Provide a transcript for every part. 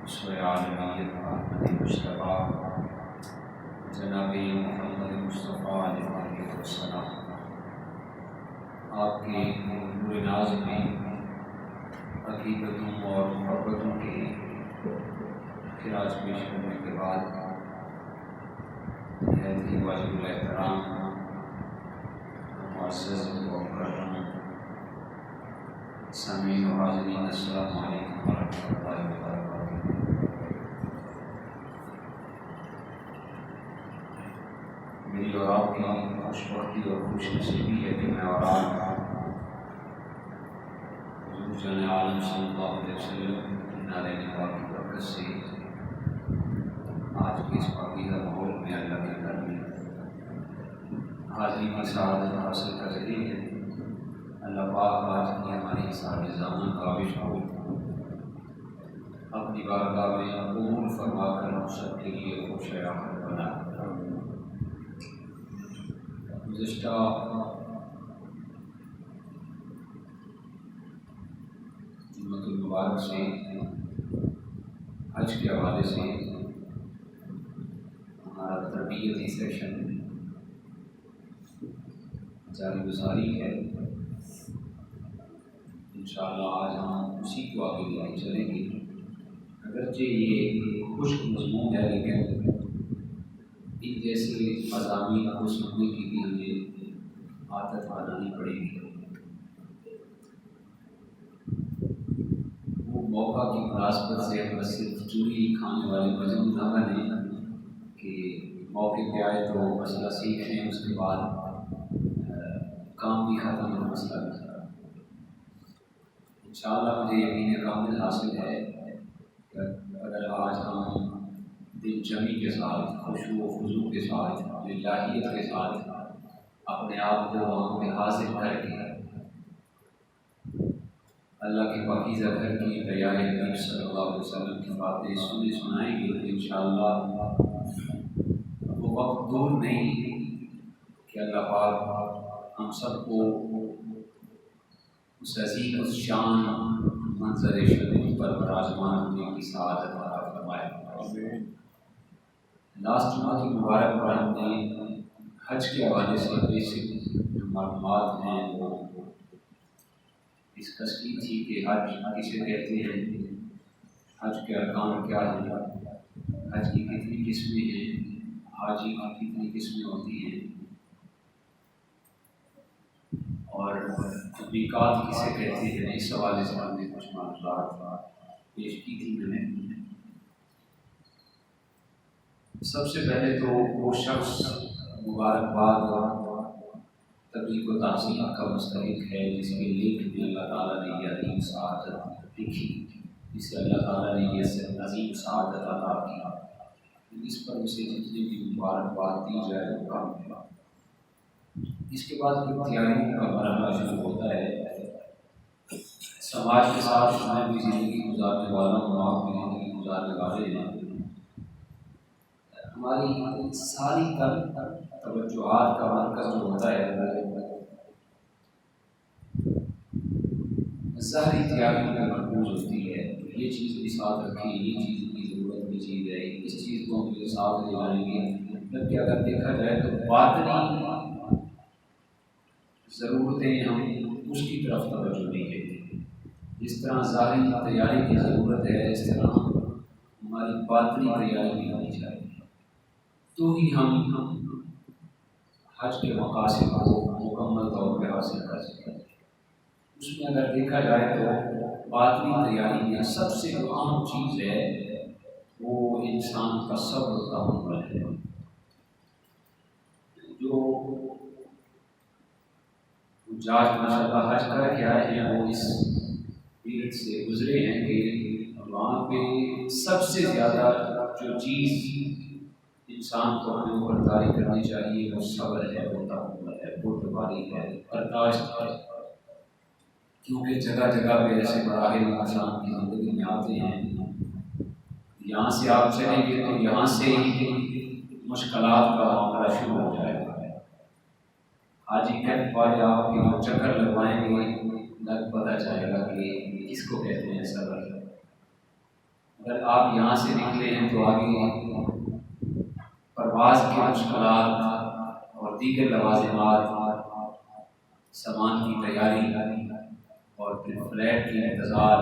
اسوہ عالمیت محمد مصطفیٰ جناب محمد مصطفیٰ علیہ السلام، آپ کے نور ناز میں عقیدتوں اور محبتوں کے خراج پیش کرنے کے بعد واجب الاحترام معزز و مکرم سامعین و حاضرین، السلام علیکم ورحمۃ اللہ وبرکاتہ۔ میری اور آپ کی خوش بختی اور خوش نصیبی ہے کہ میں اور آپ حضور جان عالم صلی اللہ علیہ وسلم کی نعرہ نگاہ کی برکت سے آج کے اس پاکیزہ ماحول میں اللہ کے گھر میں حاضری کی سعادت حاصل کر رہے ہیں۔ اللہ پاک آج کی ہماری صاحب زمان کاوش ہو اپنی بارگاہ میں قبول فرما کر ہم سب کے لیے خوش آمد بنا۔ گزشتہ جمعۃ المبارک سے حج کے حوالے سے ہمارا تربیتی سیشن جاری گزاری ہے۔ انشاءاللہ آج ہم اسی کو آگے لے کے چلیں گے۔ اگرچہ یہ خشک مضمون ہے لیکن ان جیسے مضامین کو سننے کی بھی ہمیں عادت بنانی پڑے گی۔ وہ موقع کی مناسبت سے ہم صرف چوری کھانے والے مجنون نہ بنیں کہ موقع پہ آئے تو مسئلہ سیکھ لیں، اس کے بعد کام بھی ختم اور مسئلہ بھی ختم۔ انشاءاللہ مجھے یقین کامل حاصل ہے کہ اگر آج ہم دل جمی کے ساتھ، خشوع و خضوع کے ساتھ، للہیت کے ساتھ اپنے آپ کو وہاں پہ حاضر کر کے اللہ کے پاکیزہ گھر کی پیارے نبی صلی اللہ علیہ وسلم کی باتیں سنائیں گے تو انشاءاللہ وہ وقت دور نہیں کہ اللہ پاک ہم سب کو اس عظیم اس شان منظر شریف پر براجمان ہونے کی سعادت عطا فرمائے۔ لاسٹ جمعہ کی مبارک پر ہم نے حج کے حوالے سے بیسک جو معلومات ہیں وہ ڈسکس کی تھی کہ حج کسے کہتے ہیں، حج کے ارکان کیا ہیں، حج کی کتنی قسمیں ہیں، حاجی کی کتنی قسمیں ہوتی ہیں، اور میقات کسے کہتے ہیں۔ اس حوالے سے ہم نے کچھ معلومات پیش کی تھی۔ میں نے سب سے پہلے تو وہ شخص مبارکباد تبلیغ و تحصیل کا مستحق ہے جس کے لیک میں اللہ تعالیٰ نے یہ عظیم سعادت لکھی، جسے اللہ تعالیٰ نے یہ عظیم سعادت عطا کی، اس پر اسے جتنی بھی مبارکباد دی جائے وہ کام ہے۔ اس کے بعد تیاریوں کا مرحلہ شروع ہوتا ہے۔ سماج کے ساتھ میں بھی زندگی گزارنے والا ہوں، آپ بھی زندگی گزارنے والے ہیں۔ ہماری ساری توجہات کا مرکز جو ہوتا ہے ظاہری تیاری میں مرکوز ہوتی ہے۔ یہ چیز بھی ساتھ رکھیں، یہ چیز کی ضرورت کی چیز ہے، اس چیز کو ہم ساتھ لے جائیں گے، جبکہ اگر دیکھا جائے تو باطنی ضرورتیں ہم اس کی طرف توجہ نہیں دیتے۔ جس طرح ظاہری تیاری کی ضرورت ہے اس طرح ہماری باطنی تیاری بھی ہونی چاہیے، تو ہی ہم حج کے مقاصد کو مکمل طور پہ حاصل کر سکتے ہیں۔ اس میں اگر دیکھا جائے تو باطنی تیاری میں سب سے جو اہم چیز ہے وہ انسان کا صبر و تحمل ہے۔ جو حجاج ماشاءاللہ حج کر کے آئے ہیں وہ اس پیریڈ سے گزرے ہیں کہ وہاں پہ سب سے زیادہ جو چیز انسان کو اپنے اوپر طاری کرنی چاہیے وہ صبر ہے، وہ تحمل ہے، بردباری ہے، برداشت ہے، کیونکہ جگہ جگہ پہ ایسے مراحل انسان کی زندگی میں آتے ہیں، یہاں سے آپ چلیں گے تو یہاں سے ہی مشکلات کا معاملہ شروع ہو جائے گا۔ حاجی کیمپ والے آپ کے جو چکر لگوائیں گے لگ پتہ چلے گا کہ کس کو کہتے ہیں صبر۔ اگر آپ یہاں سے نکلے ہیں تو آگے پرواز کی مشکلات اور دیگر لوازمات، سامان کی تیاری اور پھر فلیٹ کی انتظار،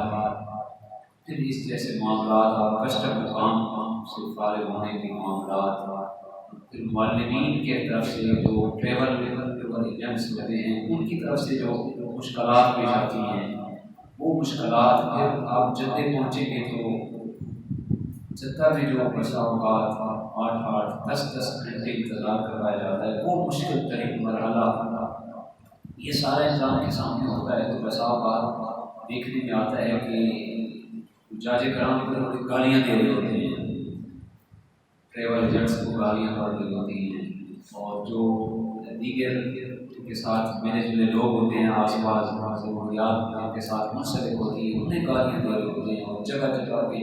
پھر اس جیسے معاملات اور کسٹم کام سے فارغ ہونے کے معاملات، پھر معلمین کی طرف سے جو ٹریول ایجنٹس ہوتے ہیں ان کی طرف سے جو مشکلات پیش آتی ہیں، وہ مشکلات پھر آپ جدے پہنچیں گے تو جدہ میں جو بسا اوقات 8-10 گھنٹے انتظار کروایا جاتا ہے، وہ مشکل ترین مرحلہ یہ سارا انسان کے سامنے ہوتا ہے۔ تو بسا اوقات دیکھنے میں آتا ہے کہ جاج کرام کو گالیاں دے رہے ہوتے ہیں، ٹریول ایجنٹس کو گالیاں پڑ رہی ہوتی ہیں، اور جو دیگر کے ساتھ میرے جلے لوگ ہوتے ہیں آس پاس ضروریات کے ساتھ منسلک ہوتی ہیں، انہیں گالیاں دے رہے ہوتے ہیں، اور جگہ جگہ پہ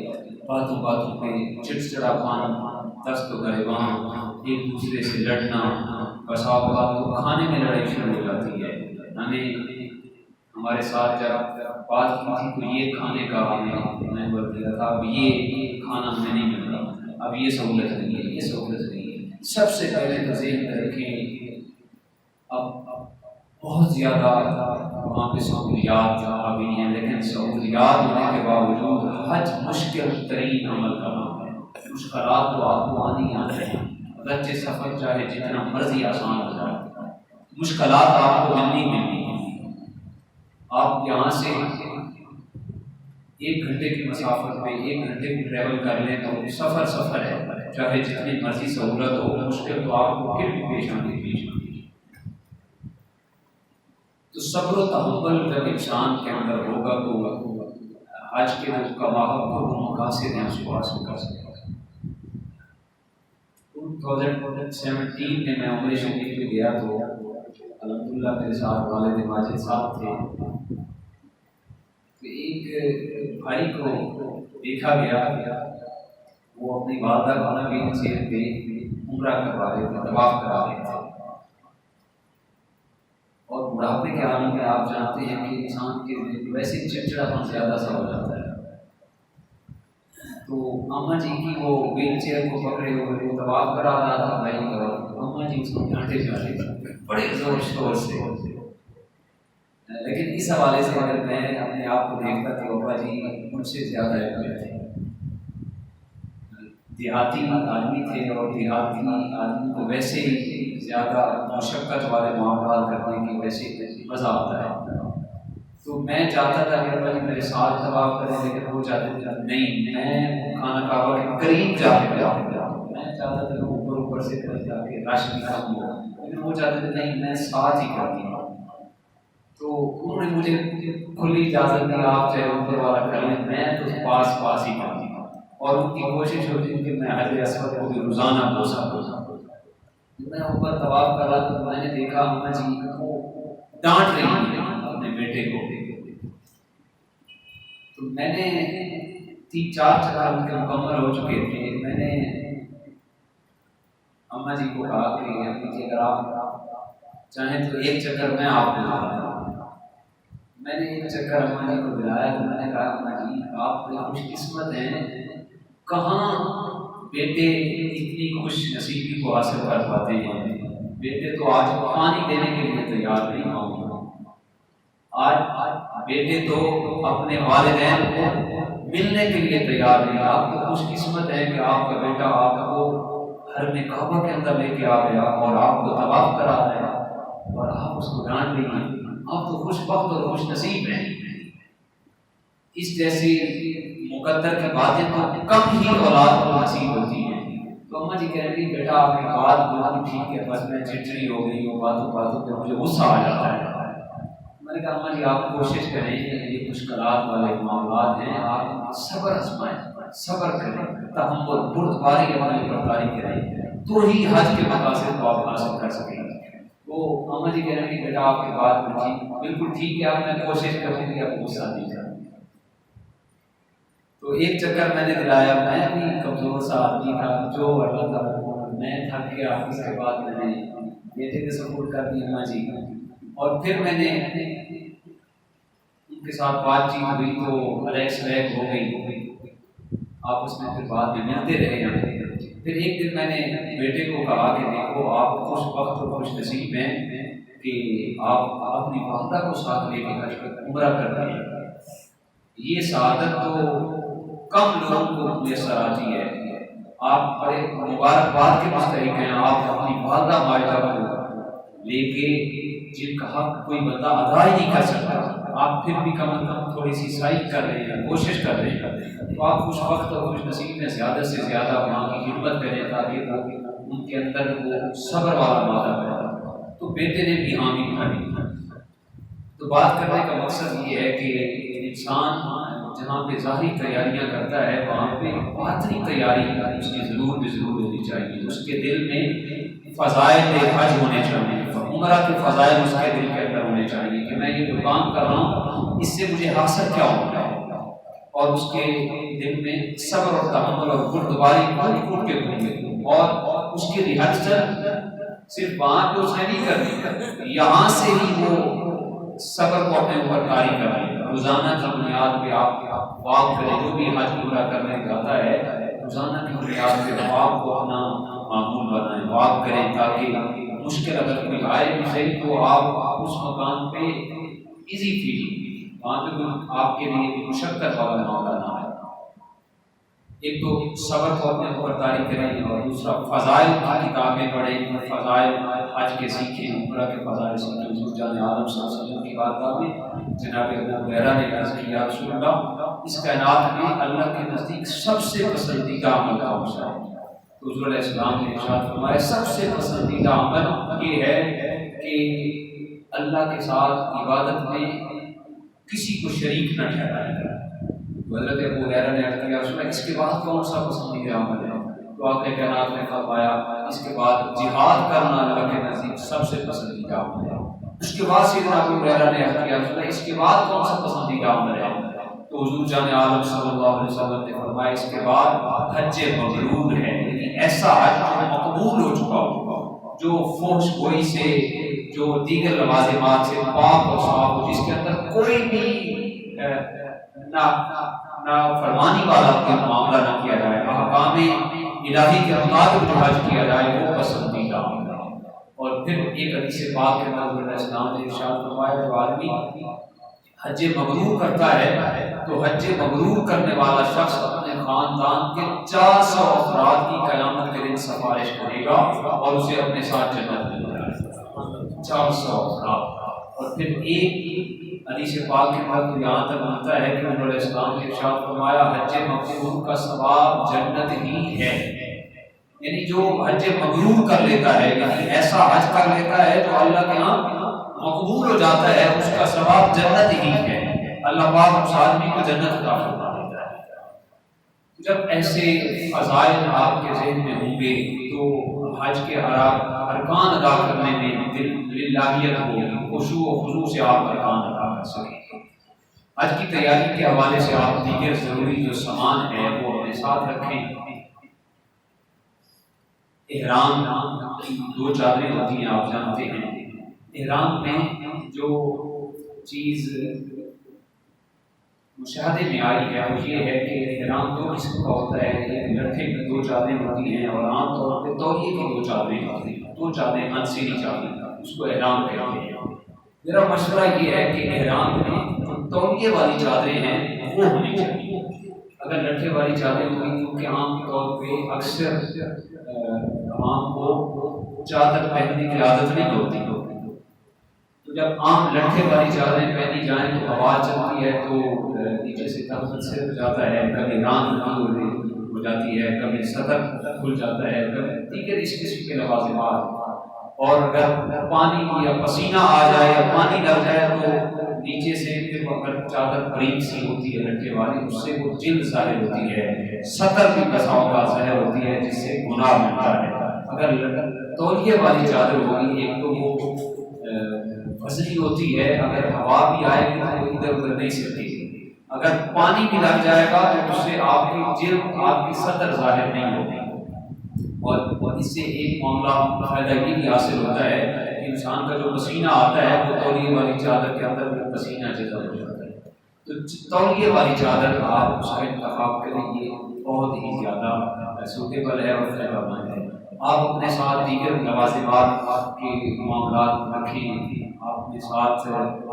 باتوں پہ چڑچڑا پان، دست و گریبان، ایک دوسرے سے لڑنا، بسا اوقات تو کھانے میں لڑائی شروع ہو جاتی ہے۔ ہمیں ہمارے ساتھ جب بات کی تھی تو یہ کھانے کا میں بول دیا تھا، اب یہ کھانا ہمیں نہیں مل رہا، اب یہ سہولت نہیں ہے، یہ سہولت نہیں ہے۔ سب سے پہلے تو ذہن میں رکھیں اب بہت زیادہ وہاں پہ سہولیات ابھی ہیں، لیکن سہولیات ہونے کے باوجود حج مشکل ترین عمل کا نام ہے۔ مشکلات تو آپ کو آنی آتے ہیں، اگرچہ سفر چاہے جتنا مرضی آسان ہو جائے، مشکلات آپ کو ملنی ہیں۔ آپ یہاں سے 1 گھنٹے کی مسافت پہ 1 گھنٹے کی ٹریول کر لیں تو سفر ہے، چاہے جتنی مرضی سہولت ہو، مشکل تو آپ کو پھر بھی پیش آنے تو صبر و تحمل جب انسان کے اندر ہوگا تو حج کے مقاصد ہیں اس کو حاصل کر سکتا ہے۔ 2017 میں عمرے شریف میں گیا تو الحمدللہ میرے ساتھ والد ماجد صاحب تھے، تو ایک بھائی کو دیکھا گیا، وہ اپنی والدہ خانہ بھی نصیحت پہ عمرہ کروا رہے تھے، طواف کرا رہے تھے، اور بڑھاپے کے عالم میں آپ جانتے ہیں کہ انسان کے ویسے چڑچڑاپن زیادہ سا ہو جاتا ہے، تو اماں جی کی وہ ویل چیئر کو پکڑے ہوئے وہ طواف کرا رہا تھا بھائی، اور اماں جی اس کو ڈانٹے جا رہے تھے بڑے زور شور سے۔ لیکن اس حوالے سے اگر میں اپنے آپ کو دیکھتا کہ ابا جی مجھ سے زیادہ دیہاتی آدمی تھے، اور دیہاتی آدمی کو ویسے ہی زیادہ مشقت والے معاملات کرنے کی ویسے مزہ آتا ہے، تو میں چاہتا تھا کہ ابا جی میرے ساتھ طواف کریں، لیکن وہ چاہتے تھے نہیں، میں خانہ کعبہ کے قریب جا کے میں چاہتا تھا کہ اوپر سے جا کے رش بھی کم ہو، لیکن وہ چاہتے تھے نہیں میں ساتھ ہی کرتی ہوں۔ تو انہوں نے مجھے کھلی اجازت دی، آپ چاہے اوپر والا کر لیں، میں تو پاس ہی کرتی ہوں، اور ان کی کوشش ہوتی ہے کہ میں حجر اسود کو بھی روزانہ بوسا۔ میں اوپر طواف کر رہا تھا، میں نے دیکھا اماں جی ڈانٹ رہی ہیں اپنے بیٹے کو، تو میں نے 3-4 چکر ان کے مکمل ہو چکے تھے، میں نے اماں جی کو کہا کہ امی جی اگر آپ چاہیں تو ایک چکر میں آپ کو دلاتا ہوں۔ میں نے ایک چکر اماں جی کو دلایا تو میں نے کہا اماں جی آپ بڑی خوش قسمت ہیں، کہاں بیٹے اتنی خوش نصیبی کو حاصل کر پاتے ہیں، بیٹے تو آج پانی دینے کے لیے تیار نہیں ہوں، آج بیٹے تو اپنے والدین کو ملنے کے لیے تیار نہیں۔ آپ تو خوش قسمت ہے کہ آپ کا بیٹا آپ کو حرم کعبہ کے اندر لے کے آ گیا اور آپ کو طواف کرا رہا ہے، اور آپ اس کو ڈانٹ رہی ہیں، آپ تو خوش بخت اور خوش نصیب ہیں۔ اس جیسی مقدر کی باتیں تو کم ہی اولاد کو نصیب ہوتی ہیں۔ تو اماں جی کہہ رہی بیٹا آپ کی بات بالکل ٹھیک ہے، بس میں چڑچڑی ہو گئی ہوں، باتوں پہ مجھے غصہ آ جاتا ہے۔ میں نے کہا اماں جی آپ کوشش کریں، یہ مشکلات والے معاملات ہیں، آپ صبر آزمائیں، صبر کریں، تحمل، بردباری اپنی برداری کریں، تو ہی حج کے مقاصد کو آپ حاصل کر سکیں گے۔ وہ اماں جی کہہ رہے ہیں بیٹا آپ کی بات بالکل ٹھیک ہے، اب میں کوشش کروں گی آپ غصہ نہیں کریں۔ تو ایک چکر میں نے دلایا، میں بھی کمزور سا آدمی تھا، جو اللہ تعالیٰ میں تھک گیا، اس کے بعد میں نے بیٹے کے سپورٹ کر دی اماں جی، اور پھر میں نے ان کے ساتھ بات چیت ہوئی تو الیکس ویک ہو گئی۔ آپس میں پھر بعد میں ملتے رہے ہیں۔ پھر ایک دن میں نے بیٹے کو کہا کہ دیکھو آپ خوش وقت اور خوش نصیب ہیں کہ آپ اپنی والدہ کو ساتھ لے کے حج پر عمرہ کر رہے ہیں۔ یہ سعادت تو کم لوگوں کو میسر آتی ہے۔ آپ بڑے مبارکباد کے مستحق ہیں، آپ اپنی والدہ ماجدہ کو لے کے جن کا حق کوئی بندہ ادا ہی نہیں کر سکتا، آپ پھر بھی کم از کم تھوڑی سی سعی کر رہے ہیں، کوشش کر رہے ہیں، تو آپ خوش وقت اور خوش نصیب میں زیادہ سے زیادہ وہاں کی خدمت کریں تاکہ وہ ان کے اندر وہ صبر والا مادہ پیدا ہو۔ تو بیٹے نے بھی حامی بھری۔ تو بات کرنے کا مقصد یہ ہے کہ انسان جہاں پہ ظاہری تیاریاں کرتا ہے وہاں پہ باطنی تیاری اس کی ضرور ہونی چاہیے۔ اس کے دل میں فضائل حج ہونے چاہیے، عمرہ کے فضائل اس کے دل کے اندر ہونے چاہیے کہ میں یہ جو کام کر رہا ہوں اس سے مجھے حاصل کیا ہوگا، اور اس کے دل میں صبر اور تحمل اور بردباری کھول کے ہوگی، اور اس کے ریہرسل صرف وہاں پہ اس نے نہیں کرنی، یہاں سے ہی وہ صبر کو اپنے اوپر طاری کریں۔ روزانہ کی بنیاد پہ آپ واک کریں، جو بھی حج پورا کرنے جاتا ہے روزانہ کی بنیاد پہ واک کو اپنا معمول بنائیں، واک کریں تاکہ مشکل اگر کوئی آئے بھی صحیح تو آپ اس مقام پہ ایزی فیل، وہاں پہ کوئی آپ کے لیے مشقت والا معاملہ نہ آئے۔ ایک تو صبر کو اپنے اوپر طاری کریں، اور دوسرا فضائل کی کتابیں پڑھیں، فضائل حج کے سیکھیں، عمرہ کے فضائل سیکھیں۔ حضور جان عالم صلی اللہ علیہ وسلم کی بارگاہ میں جناب ابو ہریرہ نے عرض کیا رسول اللہ اس کائنات میں اللہ کے نزدیک سب سے پسندیدہ عمل کون سا ہے؟ تو حضور علیہ السلام نے ارشاد فرمایا سب سے پسندیدہ عمل یہ ہے کہ اللہ کے ساتھ عبادت میں کسی کو شریک نہ ٹھہرائے۔ حضرت ابو ہریرہ نے عرض کیا رسول اللہ اس کے بعد کون سا پسندیدہ عمل ہے؟ تو آپ نے کائنات نے فرمایا اس کے بعد جہاد کرنا اللہ کے نزدیک سب سے پسندیدہ عمل ہے۔ اس کے بعد سیدنا ابو ہریرہ نے عرض کیا رسول اللہ اس کے بعد کون سا پسندیدہ عمل ہے؟ تو حضور جان عالم صلی اللہ علیہ وسلم نے فرمایا اس کے بعد حج مبرور ہے، یعنی ایسا حج جو مقبول ہو چکا ہو، جو فحش گوئی سے، جو دیگر لوازمات سے پاک اور صاف ہو، جس کے اندر کوئی بھی نہ فرمانی والا کوئی معاملہ نہ کیا جائے، احکام الہی کے مطابق جو حج کیا جائے وہ پسندیدہ عمل ہے۔ اور پھر ایک حدیث پاک کے اندر حضرت اسلام نے ارشاد فرمایا جو آدمی حج مبرور کرتا ہے تو حج مبرور کرنے والا شخص اپنے خاندان کے 400 افراد کی قیامت کے دن سفارش کرے گا اور اسے اپنے ساتھ جنت میں لے جائے گا۔ 400 افراد۔ اور پھر ایک حدیث پاک کے بعد یہاں تک ملتا ہے کہ حضرت اسلام نے ارشاد فرمایا حج مبرور کا ثواب جنت ہی ہے، یعنی جو حج مبرور کر لیتا ہے، یعنی ایسا حج کر لیتا ہے جو اللہ کے ہاں مقبول ہو جاتا ہے، اس کا ثواب جنت ہی ہے۔ اللہ پاک اس آدمی کو جنت عطا فرما دیتا ہے۔ جب ایسے فضائل آپ کے ذہن میں ہوں گے تو حج کے ارکان ادا کرنے میں دل للہیت ہوگی، خشوع و خضوع سے آپ ارکان ادا کر سکیں گے۔ حج کی تیاری کے حوالے سے آپ دیگر ضروری جو سامان ہے وہ اپنے ساتھ رکھیں۔ احرام کی 2 چادریں ہوتی ہیں آپ جانتے ہیں۔ احرام میں جو چیز مشاہدے میں آئی ہے وہ یہ ہے کہ احرام 2 قسم کا ہوتا ہے، ایک لٹھے میں 2 چادریں ہوتی ہیں اور عام طور پہ تولیے کی 2 چادریں ہوتی ہیں، 2 چادریں انسیری چادریں، اس کو احرام کہتے ہیں۔ میرا مشورہ یہ ہے کہ احرام میں تولیے والی چادریں ہیں وہ ہونی چاہیے۔ اگر لٹھے والی چادریں ہوئی کیونکہ عام طور پہ اکثر عوام کو چادر پہننے کی عادت نہیں ہوتی، تو جب عام لٹھے والی چادریں پہنی جائیں تو ہوا چلتی ہے تو نیچے سے تخت سے ہو جاتا ہے، کبھی ران ہو جاتی ہے، کبھی سطر کھل جاتا ہے، کبھی دیگر اس قسم کے لوازمات، اور اگر پانی یا پسینہ آ جائے یا پانی ڈل جائے تو نیچے سے پھر اگر چادر باریک سی ہوتی ہے لٹھے والی اس سے وہ جلد ظاہر ہوتی ہے، سطر بھی بساؤ کا ظاہر ہوتی ہے جس سے گناہ ملتا ہے۔ اگر تولیے والی چادر ہوگی ایک تو وہ فضلی ہوتی ہے، اگر ہوا بھی آئے گی تو ادھر ادھر نہیں سکتی، اگر پانی بھی لگ جائے گا تو اس سے آپ کی جلد آپ کی سطر ظاہر نہیں ہوگی، اور اس سے ایک معاملہ فائدہ یہ بھی حاصل ہوتا ہے کہ انسان کا جو پسینہ آتا ہے وہ تولیے والی چادر کے اندر پسینہ جذب ہو جاتا ہے۔ تو تولیے والی چادر آپ اس کا انتخاب کریں، یہ بہت ہی زیادہ سوٹیبل ہے اور فائدہ مند ہے۔ آپ اپنے ساتھ دیگر لوازمات کے معاملات رکھیں، آپ اپنے ساتھ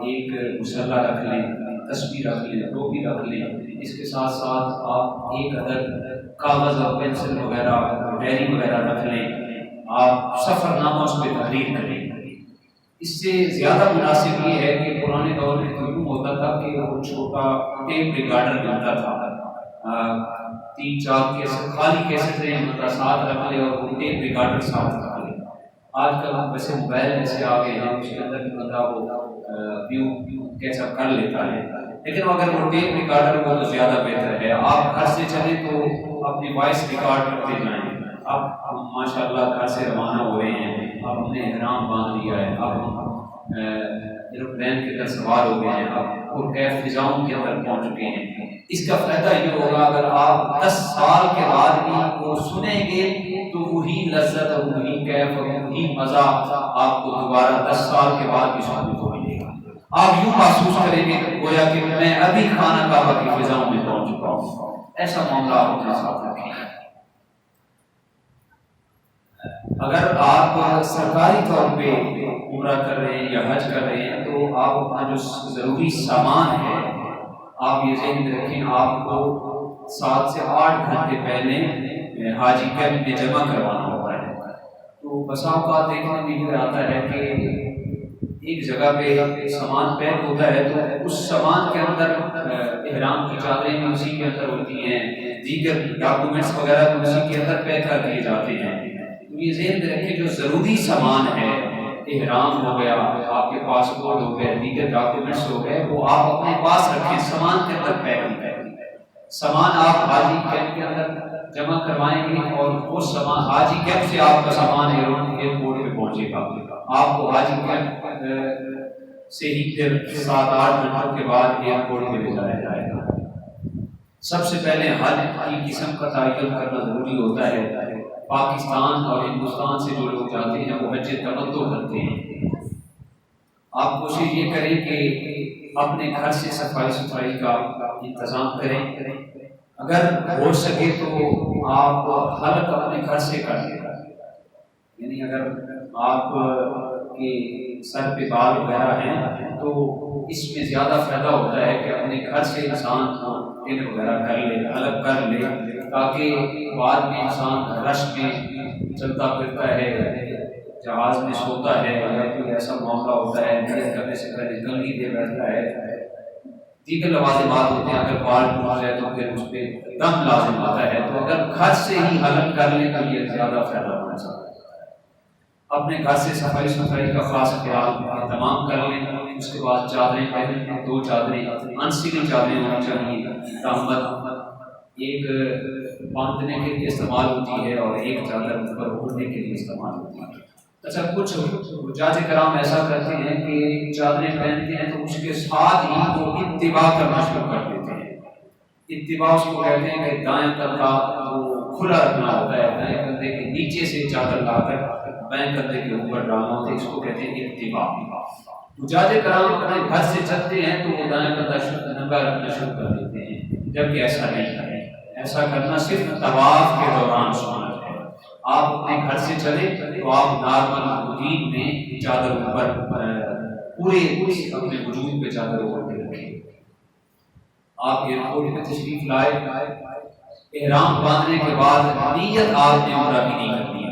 ایک مسلح رکھ لیں، تسبیح رکھ لیں، ٹوپی رکھ لیں، اس کے ساتھ ساتھ آپ ایک عدد کاغذ اور پینسل وغیرہ ڈائری وغیرہ رکھ لیں، آپ سفر نامہ اس پہ تحریر کریں۔ اس سے زیادہ مناسب یہ ہے کہ پرانے دور میں تو یوں ہوتا تھا کہ وہ چھوٹا ٹیپ ریکارڈر ملتا تھا، 3-4 کیسٹ خالی کیسٹیں ساتھ رکھ لے اور وہ ٹیپ ریکارڈر ساتھ رکھ لے۔ آج کل ویسے موبائل ایسے آ گئے ہیں اس کے اندر بھی بندہ وہ ویو کیسا کر لیتا ہے، لیکن اگر وہ ٹیپ ریکارڈر ہو تو زیادہ بہتر ہے۔ آپ گھر سے چلیں تو اپنی وائس ریکارڈ کرتے جائیں۔ اب ماشاء اللہ گھر سے روانہ ہو رہے ہیں، اب ہم نے احرام باندھ لیا ہے، اب ہم ایروپلین کے اندر سوار ہو گئے ہیں، اب اور کیف فضاؤں کے اندر پہنچ چکے ہیں۔ اس کا فائدہ یہ ہوگا اگر آپ 10 سال کے بعد بھی وہ سنیں گے تو وہی لذت اور وہی کیف اور وہی مزہ آپ کو دوبارہ 10 سال کے بعد بھی سننے کو ملے گا۔ آپ یوں محسوس کریں گے گویا کہ میں ابھی خانہ کعبہ کی فضاؤں میں پہنچ چکا ہوں۔ ایسا معاملہ آپ اپنے ساتھ رکھیں۔ اگر آپ سرکاری طور پہ عمرہ کر رہے ہیں یا حج کر رہے ہیں تو آپ اپنا جو ضروری سامان ہے آپ یہ ذہن میں رکھیں، آپ کو 7 سے 8 گھنٹے پہلے حاجی کیمپ میں جمع کروانا ہوتا ہے۔ تو بسا اوقات دیکھنے میں یہ آتا ہے کہ ایک جگہ پہ سامان پیک ہوتا ہے تو اس سامان کے اندر احرام کی چادریں بھی اسی کے اندر ہوتی ہیں، دیگر ڈاکومنٹس وغیرہ بھی اسی کے اندر پیک کر دیے جاتے ہیں۔ یہ ذہن میں رکھیں جو ضروری سامان ہے، احرام ہو گیا، آپ کے پاسپورٹ ہو گئے، دیگر ڈاکومنٹس ہو گئے، وہ آپ اپنے پاس رکھیں، سامان کے اندر پیک نہیں کریں۔ سامان آپ حاجی کیمپ کے اندر جمع کروائیں گے اور وہ سامان حاجی کیمپ سے آپ کا سامان ایئرپورٹ پہ پہنچے گا۔ آپ کو حاجی کیمپ سے ہی پھر 7-8 گھنٹوں کے بعد ایئرپورٹ پہ لے جایا جائے گا۔ سب سے پہلے حج کی قسم کا تعین کرنا ضروری ہوتا ہے۔ پاکستان اور ہندوستان سے جو لوگ جاتے ہیں وہ حج تمتع کرتے ہیں۔ آپ کوشش یہ کریں کہ اپنے گھر سے صفائی ستھرائی کا انتظام کریں، اگر ہو سکے تو آپ حلق اپنے گھر سے کر لیں، یعنی اگر آپ کے سر پہ بال وغیرہ ہیں تو اس میں زیادہ فائدہ ہوتا ہے کہ اپنے گھر سے انسان تل وغیرہ کر لے، حلق کر لے، تاکہ بعد میں انسان رش میں چلتا پھرتا ہے، جہاز میں سوتا ہے یا کوئی ایسا معاملہ ہوتا ہے نیت کرنے سے پہلے گنگی دے بیٹھتا ہے، دیگر لوازمات ہوتے ہیں، اگر بال ٹوٹ جائے تو پھر اس پہ دم لازم آتا ہے۔ تو اگر گھر سے ہی حلق کر لیں تو یہ زیادہ فائدہ ہونا چاہتا ہے۔ اپنے گھر سے صفائی ستھرائی کا خاص خیال اہتمام کر لیں۔ اس کے بعد چادریں پہنیں، 2 چادریں انسلی چادریں ہونی چاہیے، تہمت ایک باندھنے کے لیے استعمال ہوتی ہے اور ایک چادر اوپر اوڑھنے کے لیے استعمال ہوتی ہے۔ اچھا کچھ حجاج کرام ایسا کرتے ہیں کہ چادریں پہنتے ہیں تو اس کے ساتھ ہی وہ اتباع کرنا شروع کر دیتے ہیں۔ اتباع اس کو کہتے ہیں کہ دائیں کندھا وہ کھلا رکھنا ہوتا ہے، دائیں کندھے کے نیچے سے چادر لا کر بائیں کندھے کے اوپر ڈالنا ہوتا ہے، اس کو کہتے ہیں اتباع۔ حجاج کرام اپنے گھر سے چلتے ہیں تو وہ دائیں کندھا ننگا رکھنا شروع کر دیتے ہیں، جبکہ ایسا نہیں ہے۔ ایسا کرنا صرف طواف کے دوران سنت ہے۔ آپ اپنے گھر سے چلیں تو آپ نارمل روٹین میں چادر اوپر پورے اپنے وجود پہ چادر اوپر کے رکھیں۔ آپ ایئرپورٹ میں تشریف لائے، احرام باندھنے کے بعد نیت آپ نے عمرہ کی نہیں کرنی،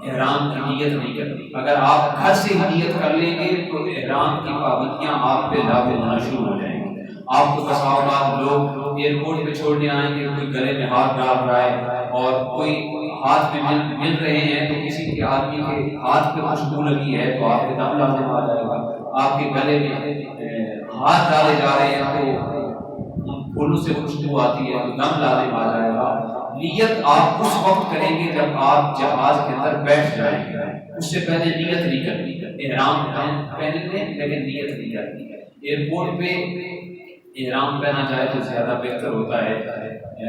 احرام کی نیت نہیں کرنی۔ اگر آپ گھر سے ہی نیت کر لیں گے تو احرام کی پابندیاں آپ پہ لاگو ہونا شروع ہو جائیں گی۔ آپ کو بسا اوقات لوگ ایئرپورٹ پہ چھوڑنے آئیں گے، کوئی گلے میں ہاتھ ڈال رہا ہے اور کوئی ہاتھ میں مل رہے ہیں تو کسی کے آدمی کے ہاتھ پہ خوشبو لگی ہے تو آپ کے دم لازم آ جائے گا۔ آپ کے گلے میں ہاتھ ڈالے جا رہے ہیں تو پھولوں سے خوشبو آتی ہے تو دم لازم آ جائے گا۔ نیت آپ اس وقت کریں گے جب آپ جہاز کے اندر بیٹھ جائیں گے، اس سے پہلے نیت نہیں کرنی۔ احرام پہن لیں لیکن نیت نہیں کرنی۔ ایئرپورٹ پہ احرام پہنا جائے تو زیادہ بہتر ہوتا ہے۔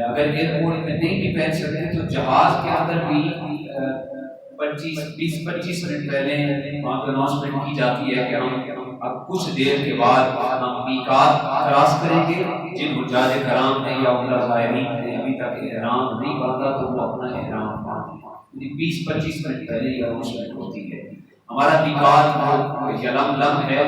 اگر ایئرپورٹ میں نہیں بھی پہن سکتے تو جہاز کے اندر بھی 20-25 منٹ پہلے وہاں پہ اناؤنسمنٹ کی جاتی ہے کہ ہم اب کچھ دیر کے بعد ہم میقات کراس کریں گے. جن حجاج کرام نے یا عمرہ زائرین نے ابھی تک احرام نہیں باندھا تو وہ اپنا احرام باندھیں. 20-25 منٹ پہلے یا روشن ہوتی ہے. ہمارا میقات یلملم ہے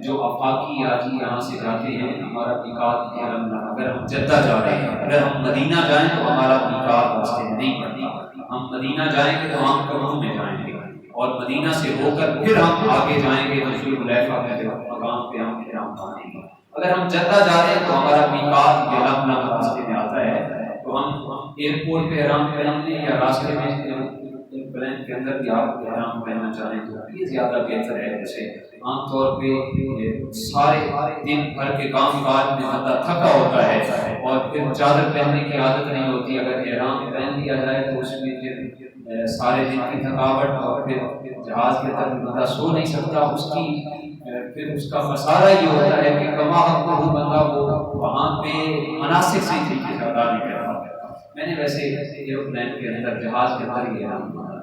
جو افاقی حاجی یہاں سے جاتے ہیں. ہمارا میقات یلملم. اگر ہم جدہ جا رہے ہیں، اگر ہم مدینہ جائیں تو ہمارا میقات راستے میں نہیں پڑتا. ہم مدینہ جائیں گے تو ہم کمروں میں جائیں گے اور مدینہ سے ہو کر پھر ہم آگے جائیں گے تو ذوالحلیفہ کے مقام پہ ہم احرام باندھیں گے. اگر ہم جدہ جا رہے ہیں تو ہمارا میقات یلملم راستے میں آتا ہے. تو ہم ایئرپورٹ پہ احرام پہنیں گے یا راستے میں پلین کے اندر بھی آپ احرام پہننا چاہیں تو یہ زیادہ بہتر ہے. جیسے عام طور پہ سارے دن بھر کے کام کاج میں بندہ تھکا ہوتا ہے اور پھر چادر پہننے کی عادت نہیں ہوتی. اگر احرام پہن لیا جائے تو اس میں پھر سارے دن کی تھکاوٹ اور پھر جہاز کے اندر بندہ سو نہیں سکتا. اس کی پھر اس کا مسئلہ یہ ہوتا ہے کہ کما حق کو بندہ وہ وہاں پہ مناسب سے طریقے سے ادا نہیں کر پاتا. میں نے ویسے ایروپلین کے اندر جہاز کے اندر یہ احرام باندھا.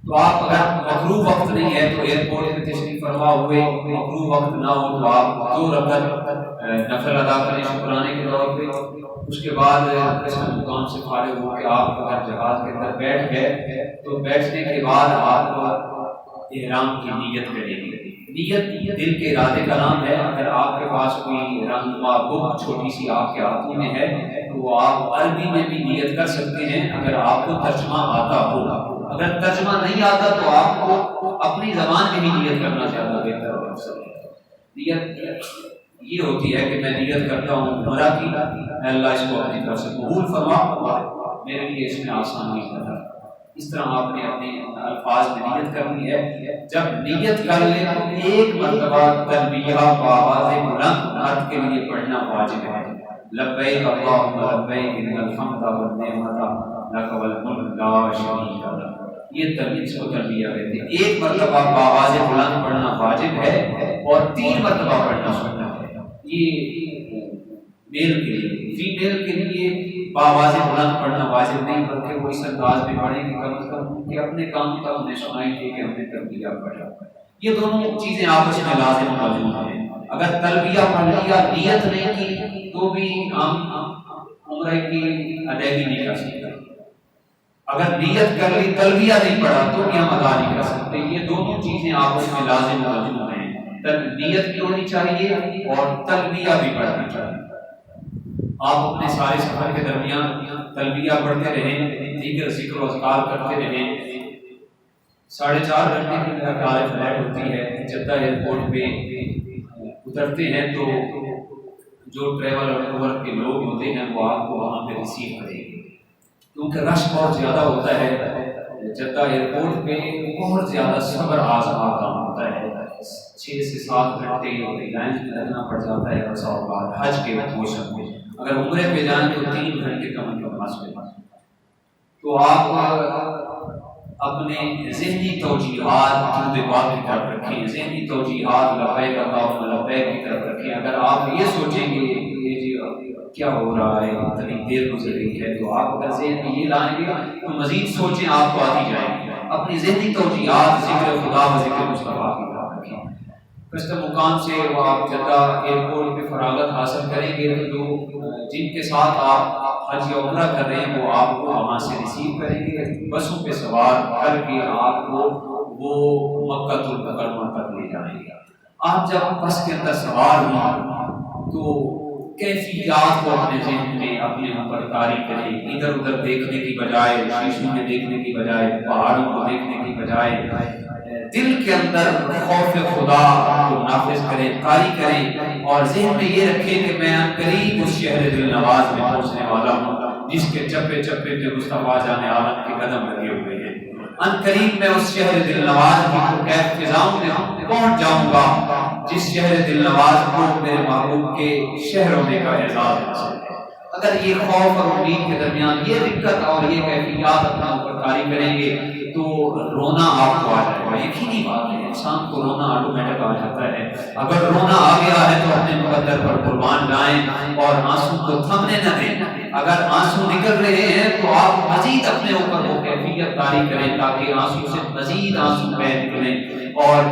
تو آپ اگر مکروہ وقت نہیں ہے تو ایئرپورٹ پہ تشریف فرما ہوئے مکروہ وقت نہ ہو تو آپ 2 رکعت نفل ادا کریں شکرانے کے طور پہ. اس کے بعد اس مقام سے فارغ ہو کے آپ اگر جہاز کے اندر بیٹھ گئے تو بیٹھنے کے بعد آپ احرام کی نیت کریں گے. نیت دل کے ارادے کا نام ہے. اگر آپ کے پاس کوئی رہنما بک چھوٹی سی آپ کے ہاتھوں میں ہے تو آپ عربی میں بھی نیت کر سکتے ہیں اگر آپ کو ترجمہ آتا ہو. اگر ترجمہ نہیں آتا تو آپ کو اپنی زبان میں ہی نیت کرنا زیادہ بہتر ہے. نیت یہ ہوتی ہے کہ میں نیت کرتا ہوں عمرہ کی، اللہ اس کو اپنی طرف سے قبول فرما، میرے لیے اس میں آسانی کرنا. اس طرح آپ نے اپنے الفاظ میں نیت کرنی ہے. جب نیت کر لیں تو ایک مرتبہ تلبیہ بآواز بلند مرد کے لیے پڑھنا واجب ہے. لبیک اللہم لبیک ان الحمد والنعمت لک والملک لا شریک لک. یہ تلبیہ کہتے ہیں. ایک مرتبہ بآواز بلند پڑھنا واجب ہے اور 3 مرتبہ پڑھنا سنت ہے. یہ میل کے لیے. فیمیل کے لیے بآواز بلند پڑھنا واجب نہیں بلکہ وہ اس انداز میں پڑھیں کہ کم از کم کہ اپنے کام تک انہیں سنائی دے کہ ہم نے تلبیہ پڑھا. یہ دونوں چیزیں آپس میں لازم موجود ہیں. اگر تلبیہ پڑھ لیا نیت نہیں کی تو بھی ہم عمرہ کی ادائیگی نہیں کر سکتے. اگر نیت کر لی تلبیہ نہیں پڑھا تو بھی ہم ادا نہیں کر سکتے. یہ دونوں چیزیں آپس میں لازم موجود ہیں. نیت بھی ہونی چاہیے اور تلبیہ بھی پڑھنا چاہیے. آپ اپنے سارے سفر کے درمیان تلبیہ پڑھتے رہیں، دیگر ذکر و اذکار کرتے رہیں. 4.5 گھنٹے کی میرا کار فلائٹ ہوتی ہے. جدہ ایئرپورٹ پہ اترتے ہیں تو جو ٹریول اور کے لوگ ہوتے ہیں وہ آپ کو وہاں پہ ریسیو کریں گے کیونکہ رش بہت زیادہ ہوتا ہے. جدہ ایئرپورٹ پہ بہت زیادہ صبر آزما کام ہوتا ہے. 6 سے 7 گھنٹے لائن میں لگنا پڑ جاتا ہے. ایسا اوقات حج کے موسم میں اگر عمرے پہ جائیں تو 3 گھنٹے کم از کم مسئلے. تو آپ اپنے ذہنی توجیہات کی طرف رکھیں. ذہنی توجیہات لبیک اللہم لبیک کی طرف رکھیں. اگر آپ یہ سوچیں گے کیا ہو رہا ہے اتنی دیر گزر رہی ہے تو آپ اگر ذہن میں یہ لائیں گے تو مزید سوچیں آپ کو آتی جائیں گی. اپنی ذہنی توجیہات ذکر خدا و ذکر مصطفیٰ کی طرف رکھیں. کسٹم مقام سے وہ آپ جدہ ایئرپورٹ پہ فراغت حاصل کریں گے تو جن کے ساتھ آپ حج یا عمرہ کر رہے ہیں وہ آپ کو وہاں سے ریسیو کریں گے. بسوں پہ سوار کر کے آپ کو وہ مکہ المکرمہ تک لے جائیں گے. آپ جب بس کے اندر سوار ہوں تو کیفیات کو اپنے ذہن میں اپنے اوپر طاری کریں. ادھر ادھر دیکھنے کی بجائے، شیشوں میں دیکھنے کی بجائے، پہاڑوں کو دیکھنے کی بجائے دل کے اندر خوف خدا کو نافذ کریں، طاری کریں اور ذہن میں یہ رکھیں کہ میں قریب اس شہر دل نواز میں پہنچنے والا ہوں جس کے چپے چپے پہ مصطفیٰ جان عالم کے قدم لگے ہوئے ہیں. ان قریب میں اس شہر دل نواز کی پرکیف فضاؤں میں پہنچ جاؤں گا جس شہر دل نواز کو میرے محبوب کے شہر ہونے کا اعزاز حاصل ہے. اگر یہ خوف اور امید کے درمیان یہ دقت اور یہ کیفیات اپنا اوپر طاری کریں گے تو رونا آپ کو آ جائے گا. یقینی بات ہے انسان کو رونا آٹومیٹک آ جاتا ہے. اگر رونا آ گیا ہے تو اپنے مقدر پر قربان جائیں اور آنسو کو تھمنے نہ دیں. اگر آنسو نکل رہے ہیں تو آپ مزید اپنے اوپر وہ کیفیت طاری کریں تاکہ آنسو سے مزید آنسو بہہ نکلیں اور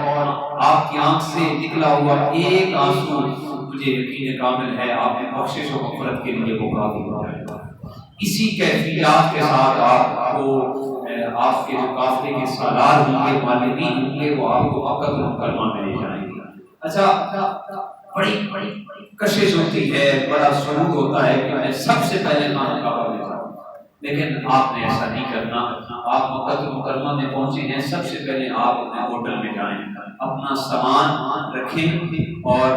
آپ کی آنکھ سے نکلا ہوا ایک آنسو مجھے یقین کامل ہے آپ کی بخشش و مغفرت کے لیے وہ کافی ہو جائے گا. اسی کیفیات کے ساتھ آپ کو آپ کے جو قافلے کے سالار ہوں گے معلمین ہوں گے وہ آپ کو مکہ المکرمہ میں لے جائیں گے. اچھا بڑی کشش ہوتی ہے بڑا سرور ہوتا ہے کہ میں سب سے پہلے خانہ کعبہ میں جاؤں لیکن آپ نے ایسا نہیں کرنا. آپ مکہ المکرمہ میں پہنچے ہیں سب سے پہلے آپ اپنے ہوٹل میں جائیں اپنا سامان رکھیں اور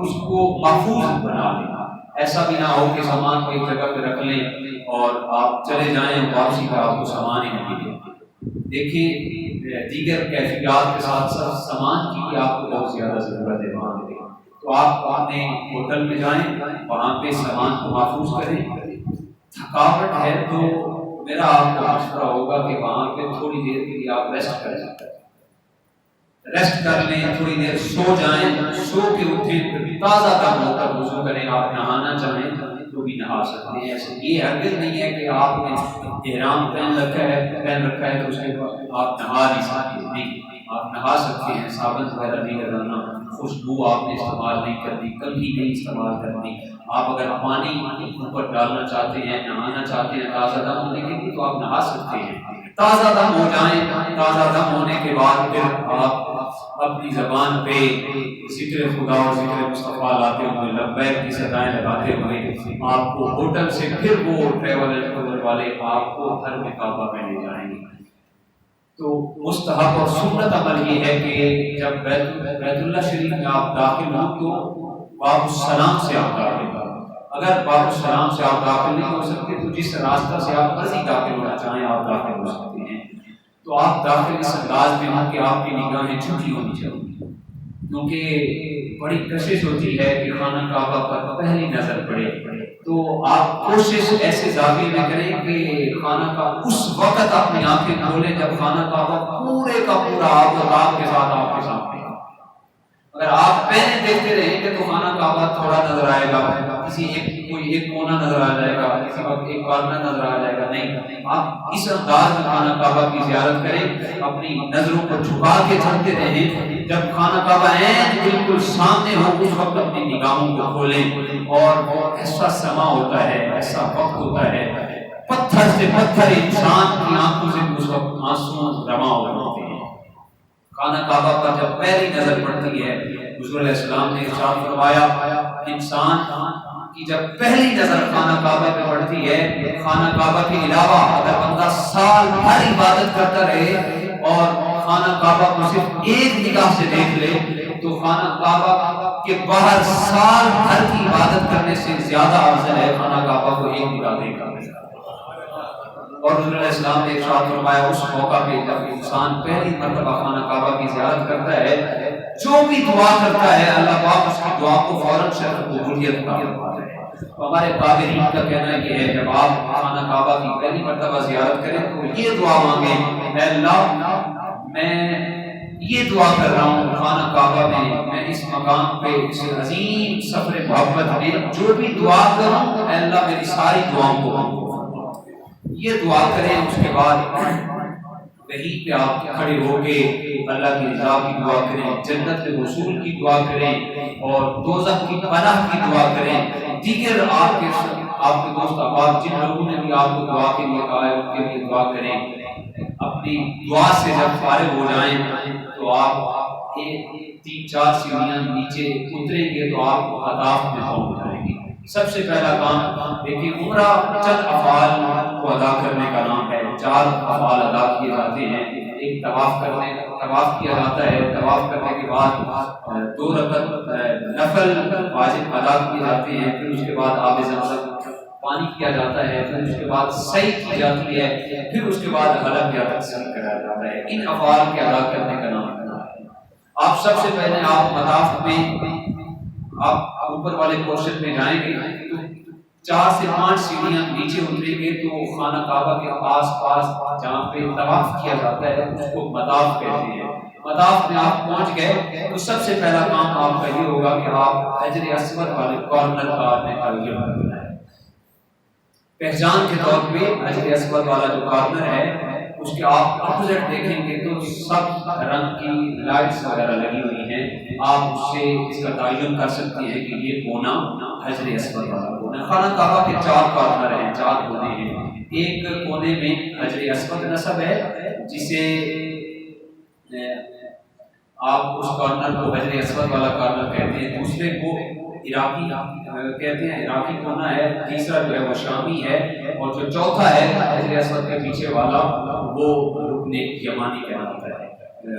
اس کو محفوظ بنا لیں. ایسا بھی نہ ہو کہ سامان کو ایک جگہ پہ رکھ لیں اور آپ چلے جائیں واپسی کا آپ کو سامان ہی نہیں ملے. دیکھیں دیگر کیفیات کے ساتھ ساتھ سامان کی آپ کو بہت زیادہ ضرورت ہے وہاں پہ. تو آپ اپنے ہوٹل میں جائیں وہاں پہ سامان کو محفوظ کریں. تھکاوٹ ہے تو میرا آپ کو مشورہ ہوگا کہ وہاں پہ تھوڑی دیر کے لیے آپ ریسٹ کر جائیں ریسٹ کر لیں تھوڑی دیر سو جائیں. سو کے اٹھیں تازہ دم ہو کر وضو کریں. آپ نہانا چاہیں تو بھی نہا سکتے ہیں. ایسے یہ ہرگز نہیں ہے کہ آپ نے احرام پہن رکھا ہے تو اس کے بعد آپ نہا نہیں سکتے. نہیں آپ نہا سکتے ہیں. صابن وغیرہ نہیں لگانا خوشبو آپ نے استعمال نہیں کرنی کبھی نہیں استعمال کرنی. آپ اگر پانی اوپر ڈالنا چاہتے ہیں نہانا چاہتے ہیں تازہ دم ہونے کے لیے تو آپ نہا سکتے ہیں. تازہ دم ہو جائیں. تازہ دم ہونے کے بعد پھر آپ اپنی زبان پہ ذکر خدا اور ذکر مصطفیٰ لاتے ہوئے لبیک کی صدائیں لگاتے ہوئے آپ کو ہوٹل سے پھر وہ ٹریول والے آپ کو حرم کعبہ میں لے جائیں گے. تو مستحب اور سنت عمل یہ ہے کہ جب بیت اللہ شریف میں آپ داخل ہوں تو باب السلام سے آپ داخل ہوں. اگر باب السلام سے آپ داخل نہیں ہو سکتے تو جس راستہ سے آپ مرضی داخل ہونا چاہیں آپ داخل ہو سکتے ہیں. تو آپ داخل اس انداز میں ہوں کہ آپ کی نگاہیں جھکی ہونی چاہیے کیونکہ بڑی کشش ہوتی ہے کہ خانہ کعبہ پر پہلی نظر پڑے. تو آپ کوشش ایسے زاویے میں کریں کہ خانہ کعبہ اس وقت اپنی آنکھیں کھولیں جب خانہ کعبہ پورے کا پورا آپ کے ساتھ آپ کے سامنے. اگر آپ پہلے دیکھتے رہیں گے تو خانہ کعبہ تھوڑا نظر آئے گا کسی کوئی ایک کونا نظر آ جائے گا کسی وقت ایک کارنر نظر آ جائے گا. نہیں آپ اس انداز میں خانہ کعبہ کی زیارت کریں اپنی نظروں کو جھکا کے چلتے رہیں. جب خانہ کعبہ بالکل سامنے ہو اس وقت اپنی نگاہوں کو کھولیں. اور ایسا سما ہوتا ہے ایسا وقت ہوتا ہے پتھر سے پتھر انسان کی آنکھوں سے اس وقت آنسو جمع ہو جاتے ہیں. خانہ کعبہ پر جب پہلی نظر پڑتی ہے حضور علیہ السلام نے ارشاد فرمایا انسان کی جب پہلی نظر خانہ کعبہ پہ پڑتی ہے خانہ کعبہ کے علاوہ اگر بندہ سال بھر عبادت کرتا رہے اور خانہ کعبہ کو صرف ایک نگاہ سے دیکھ لے تو خانہ کعبہ کے باہر سال بھر کی عبادت کرنے سے زیادہ افضل ہے خانہ کعبہ کو ایک نگاہ دیکھنا. اور حضور علیہ السلام نے ارشاد فرمایا اس موقع پہ جب انسان پہلی مرتبہ خانہ کعبہ کی زیارت کرتا ہے جو بھی دعا کرتا ہے اللہ پاک اس کی دعا کو فوراً شرط قبولیت عطا فرماتا ہے. ہمارے قابلین کا کہنا یہ ہے جب آپ خانہ کعبہ کی پہلی مرتبہ زیارت کریں تو یہ دعا مانگیں اے اللہ میں یہ دعا کر رہا ہوں خانہ کعبہ میں اس مقام پہ اس عظیم سفر محبت میں جو بھی دعا کروں اے اللہ میری ساری دعاؤں کو یہ دعا کریں. اس کے بعد وہیں پہ آپ کھڑے ہو کے اللہ کی رضا کی دعا کریں جنت کے وصول کی دعا کریں اور دوزخ کی پناہ کی دعا کریں. دیگر آپ کے دوست احباب جن لوگوں نے بھی آپ کو دعا کے لیے کہا ہے ان کے لیے دعا کریں. اپنی دعا سے جب فارغ ہو جائیں تو آپ 3-4 سیڑھیاں نیچے اتریں گے تو آپ اہداف میں پہنچ جائیں گے. سب سے پہلا کام دیکھیے عمرہ چند افعال کو ادا کرنے کا نام ہے. 4 افعال ادا کیے جاتے ہیں. ایک طواف کیا جاتا ہے. طواف کرنے کے بعد 2 رکعت نفل واجب ادا کیے جاتے ہیں. پھر اس کے بعد آب زمزم پانی کیا جاتا ہے. پھر اس کے بعد سعی کی جاتی ہے. پھر اس کے بعد حلق یا تقسیم کرایا جاتا ہے. ان افعال کے ادا کرنے کا نام ہے. آپ سب سے پہلے آپ مطاف میں آپ اوپر والے پورشن میں جائیں گے تو 4 سے 5 سیڑھیاں نیچے اتریں گے تو خانہ کعبہ کے آس پاس جہاں پہ طواف کیا جاتا ہے اس کو مطاف کہتے ہیں. مطاف میں آپ پہنچ گئے تو سب سے پہلا کام آپ کا یہ ہوگا کہ آپ حجر اسود والے کارنر کا آپ نے تعین کرنا ہے. پہچان کے طور پہ حجر اسود والا جو کارنر ہے اس کے آپ اپوزٹ دیکھیں گے تو سب رنگ کی لائٹس وغیرہ لگی ہوئی ہیں. آپ اس سے اس کا تعین کر سکتے ہیں کہ یہ کونا حجر اسود والا کونا. خانہ کعبہ کے 4 کارنر ہیں، 4 کونے ہیں. ایک کونے میں حجر اسود نصب ہے جسے آپ اس کارنر کو حجر اسود والا کارنر کہتے ہیں. دوسرے کو عراقی کہتے ہیں، عراقی کونا ہے. تیسرا جو ہے وہ شامی ہے، اور جو چوتھا ہے حجر اسود کے پیچھے والا وہ رکن یمانی کہلاتا ہے.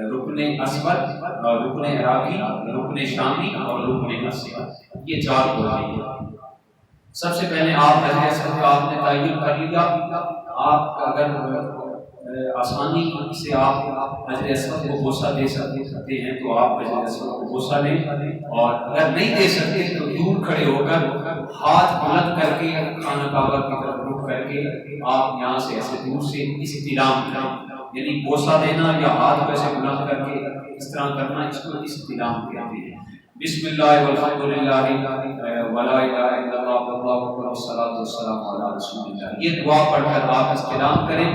رکن اسود، رکن عراقی، رکن شامی اور رکن اسود، یہ 4 کونے ہیں. سب سے پہلے آپ حجر اسود کا آپ نے تعین کر لیا. آپ اگر آسانی سے آپ حجر اسود کو بوسہ دے سکتے ہیں تو آپ حجر اسود کو بوسہ لیں، اور اگر نہیں دے سکتے تو دور کھڑے ہو کر ہاتھ بلند کر کے خانہ کعبہ کی طرف رخ کر کے آپ یہاں سے ایسے دور سے استلام کریں. یعنی بوسہ دینا یا ہاتھ کو ایسے بلند کر کے اس طرح کرنا، اس کو استلام کہتے ہیں. بسم اللہ والحمد للہ ولا الہ الا اللہ واللہ اکبر والصلاۃ والسلام علی رسول اللہ. یہ دعا پڑھ کر آپ استلام کریں.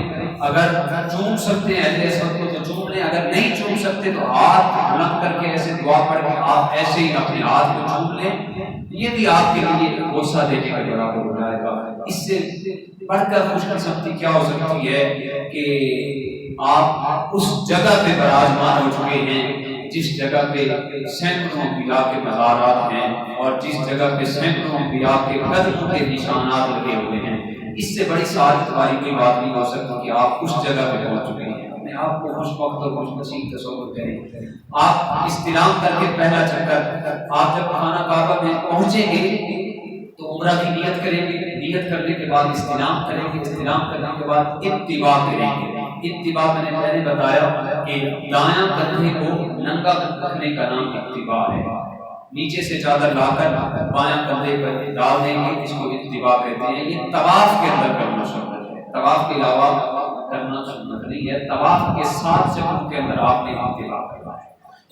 اگر چوم سکتے ہیں حجر اسود کو تو چوم لیں، اگر نہیں چوم سکتے تو ہاتھ بلند کر کے ایسے دعا پڑھ کے آپ ایسے ہی اپنے ہاتھ کو چوم لیں. یہ بھی آپ کے لیے بوسہ دینے کا برابر ہو جائے گا. اس سے بڑھ کر خوش قسمتی کیا ہو سکتی ہے کہ آپ اس جگہ پہ براجمان ہو چکے ہیں جس جگہ پہ سینکڑوں انبیاء کے مزارات ہیں، اور جس جگہ پہ سینکڑوں انبیاء کے قدموں کے نشانات لگے ہوئے ہیں. اس سے بڑی سعادت والی کوئی بات نہیں ہو سکتی کہ آپ اس جگہ پہ پہنچ چکے ہیں. اپنے آپ کو خوش وقت اور خوش نصیب تصور کریں. آپ استلام کر کے پہلا چکر آپ جب خانہ کعبہ میں پہنچیں گے تو عمرہ کی نیت کریں گے. نیت کرنے کے بعد استلام کریں گے. استلام کرنے کے بعد اتباع کریں گے. اتباع میں نے پہلے بتایا کہ دایاں کندھے کو ننگا رکھنے کا نام اتباع ہے. نیچے سے چادر لا کر بایاں کندھے پر ڈال دیں گے، اس کو اتباع کہتے ہیں. یہ طواف کے اندر کرنا سنت ہے، طواف کے علاوہ کرنا سنت نہیں ہے. طواف کے 7 چکروں کے اندر آپ نے اتباع کرنا ہے.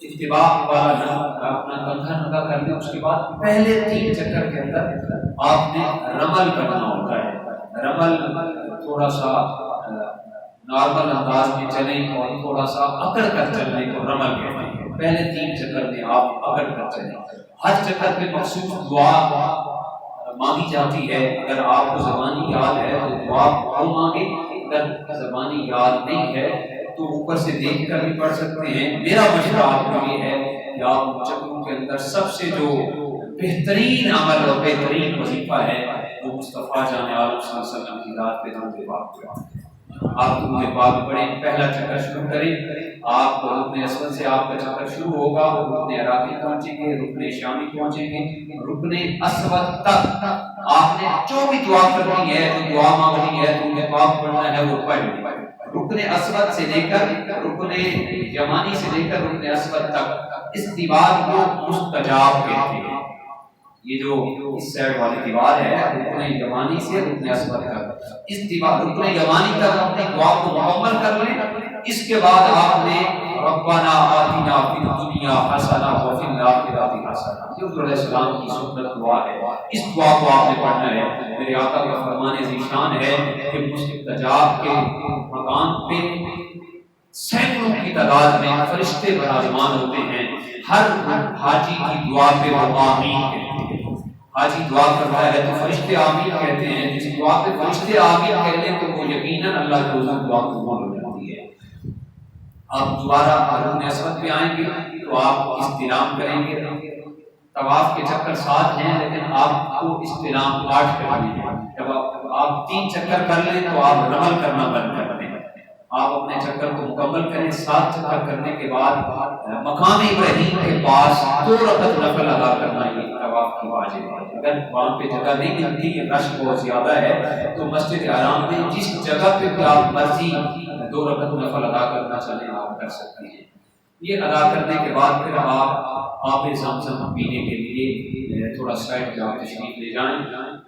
اتباع والا اپنا کندھا ننگا کر لیں. اس کے بعد پہلے 3 چکر کے اندر آپ نے رمل کرنا ہوتا ہے. رمل تھوڑا سا نارمل انداز میں چلیں اور تھوڑا سا اکڑ کر چلنے کو رمل کہتے ہیں. پہلے 3 چکر میں آپ اکڑ کر چلیں. ہر چکر میں مخصوص دعا مانگی جاتی ہے. اگر آپ کو زبانی یاد ہے تو دعا وہ مانگے، اگر زبانی یاد نہیں ہے تو اوپر سے دیکھ کر بھی پڑھ سکتے ہیں. میرا مشورہ آپ کو یہ ہے کہ آپ چکروں کے اندر سب سے جو بہترین عمل اور بہترین وظیفہ ہے وہ مصطفیٰ جان عالم صلی اللہ علیہ وسلم کی ذات پہ درود پاک پڑھیں. آپ درود پاک پڑھیں. پہلا چکر شروع کریں. آپ رکن اسود سے آپ کا چکر شروع ہوگا. رکن عراقی پہنچیں گے، رکن شامی پہنچیں گے، رکن اسود تک آپ نے جو بھی دعا کرنی ہے، جو دعا مانگنی ہے، درود پاک پڑھنا ہے وہ پڑھ لیں. رکن اسود سے لے کر رکن یمانی سے لے کر رکن اسود تک اس دیوار کو مستجاب کہتے ہیں. یہ جو اس سائڈ والی دیوار ہے رکن یمانی سے رکن اسود تک، اس دیوار رکن یمانی تک اپنی دعا کو مکمل کر لیں. اس کے بعد آپ نے ربنا آتنا فی الدنیا حسنہ وفی الآخرۃ حسنہ، یہ حضور علیہ السلام کی سنت دعا ہے. اس دعا کو آپ نے پڑھنا ہے. میرے آقا کا فرمان ذیشان ہے کہ مستجاب کے مقام پہ سینکڑوں کی تعداد میں فرشتے براجمان ہوتے ہیں. ہر حاجی کی دعا پہ وہ آمین کہتے ہیں. حاجی دعا کرتا ہے تو فرشتے آمین کہتے ہیں. جس دعا پہ فرشتے آمین کہتے ہیں تو وہ یقیناً اللہ کی دعا قبول ہو جاتی ہے. آپ دوبارہ رکن اسود پہ آئیں گے تو آپ استلام کریں گے. طواف کے چکر 7 ہیں لیکن آپ کو استلام 8 کرنے ہیں. جب آپ 3 چکر کر لیں تو آپ رمل کرنا بند کر دیں. آپ اپنے چکر کو مکمل کریں. 7 چکر کرنے کے بعد مقام ابراہیم کے پاس 2 رکعت نفل ادا کرنا یہ طواف کی واجب ہے. اگر وہاں پہ جگہ نہیں ملتی، رش بہت زیادہ ہے، تو مسجد حرام میں جس جگہ پہ بھی آپ مرضی 2 رکعت نفل ادا کرنا چاہیں آپ کر سکتے ہیں. یہ ادا کرنے کے بعد پھر آپ آب زمزم پینے کے لیے تھوڑا سائڈ پہ آپ تشریف لے جائیں.